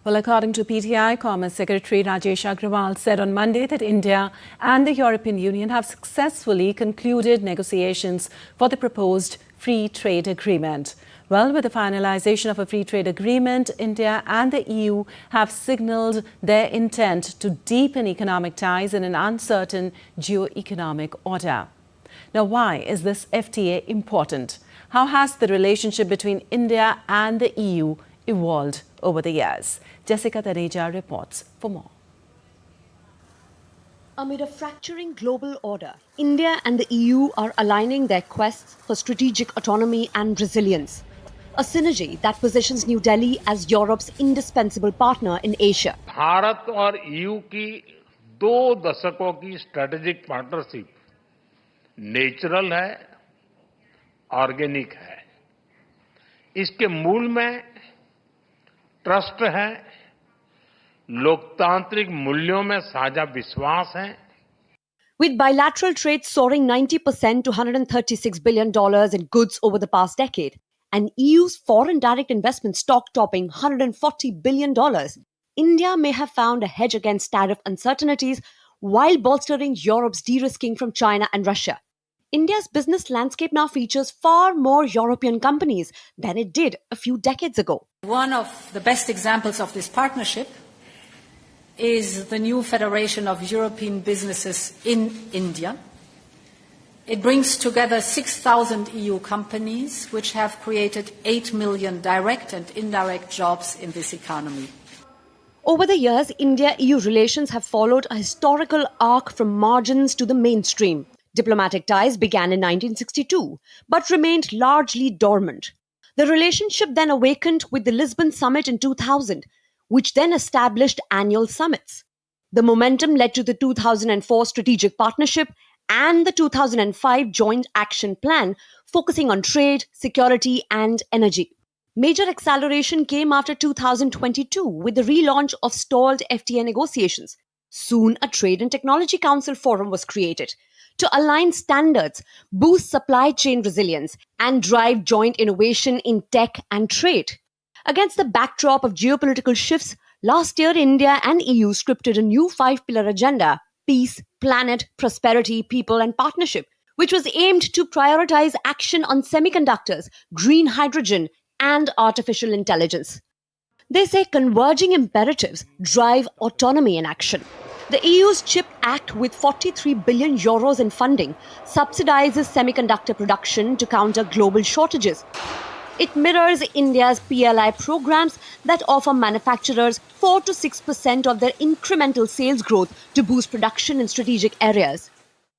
Well, according to PTI, Commerce Secretary Rajesh Agrawal said on Monday that India and the European Union have successfully concluded negotiations for the proposed free trade agreement. Well, with the finalization of a free trade agreement, India and the EU have signaled their intent to deepen economic ties in an uncertain geo-economic order. Now, why is this FTA important? How has the relationship between India and the EU evolved over the years? Jessica Taneja reports for more. Amid a fracturing global order, India and the EU are aligning their quests for strategic autonomy and resilience, a synergy that positions New Delhi as Europe's indispensable partner in Asia. Bharat और EU की 2 दशकों की strategic partnership natural है, organic है। इसके मूल में trust है, लोकतांत्रिक मूल्यों में साझा विश्वास है। With bilateral trade soaring 90% to $136 billion in goods over the past decade, and EU's foreign direct investment stock topping $140 billion, India may have found a hedge against tariff uncertainties while bolstering Europe's de-risking from China and Russia. India's business landscape now features far more European companies than it did a few decades ago. One of the best examples of this partnership is the new Federation of European Businesses in India. It brings together 6,000 EU companies, which have created 8 million direct and indirect jobs in this economy. Over the years, India-EU relations have followed a historical arc from margins to the mainstream. Diplomatic ties began in 1962, but remained largely dormant. The relationship then awakened with the Lisbon Summit in 2000, which then established annual summits. The momentum led to the 2004 Strategic Partnership and the 2005 Joint Action Plan, focusing on trade, security, and energy. Major acceleration came after 2022 with the relaunch of stalled FTA negotiations. Soon, a Trade and Technology Council forum was created to align standards, boost supply chain resilience, and drive joint innovation in tech and trade. Against the backdrop of geopolitical shifts, last year India and EU scripted a new 5-pillar agenda: peace, planet, prosperity, people, and partnership, which was aimed to prioritize action on semiconductors, green hydrogen, and artificial intelligence. They say converging imperatives drive autonomy in action. The EU's CHIP Act, with 43 billion euros in funding, subsidizes semiconductor production to counter global shortages. It mirrors India's PLI programs that offer manufacturers 4 to 6% of their incremental sales growth to boost production in strategic areas.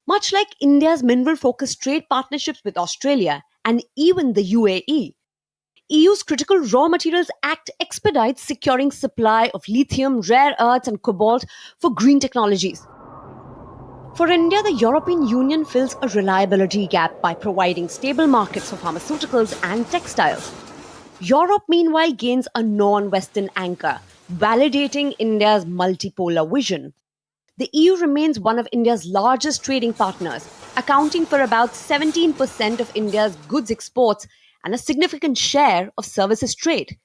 Much like India's mineral-focused trade partnerships with Australia and even the UAE, EU's Critical Raw Materials Act expedites securing supply of lithium, rare earths, and cobalt for green technologies. For India, the European Union fills a reliability gap by providing stable markets for pharmaceuticals and textiles. Europe, meanwhile, gains a non-Western anchor, validating India's multipolar vision. The EU remains one of India's largest trading partners, accounting for about 17% of India's goods exports and a significant share of services trade.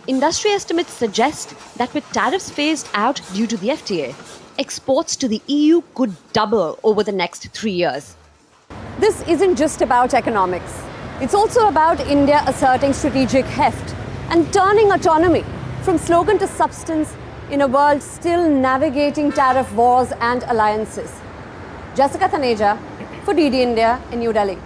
Industry estimates suggest that with tariffs phased out due to the FTA, exports to the EU could double over the next 3 years. This isn't just about economics. It's also about India asserting strategic heft and turning autonomy from slogan to substance in a world still navigating tariff wars and alliances. Jessica Taneja for DD India in New Delhi.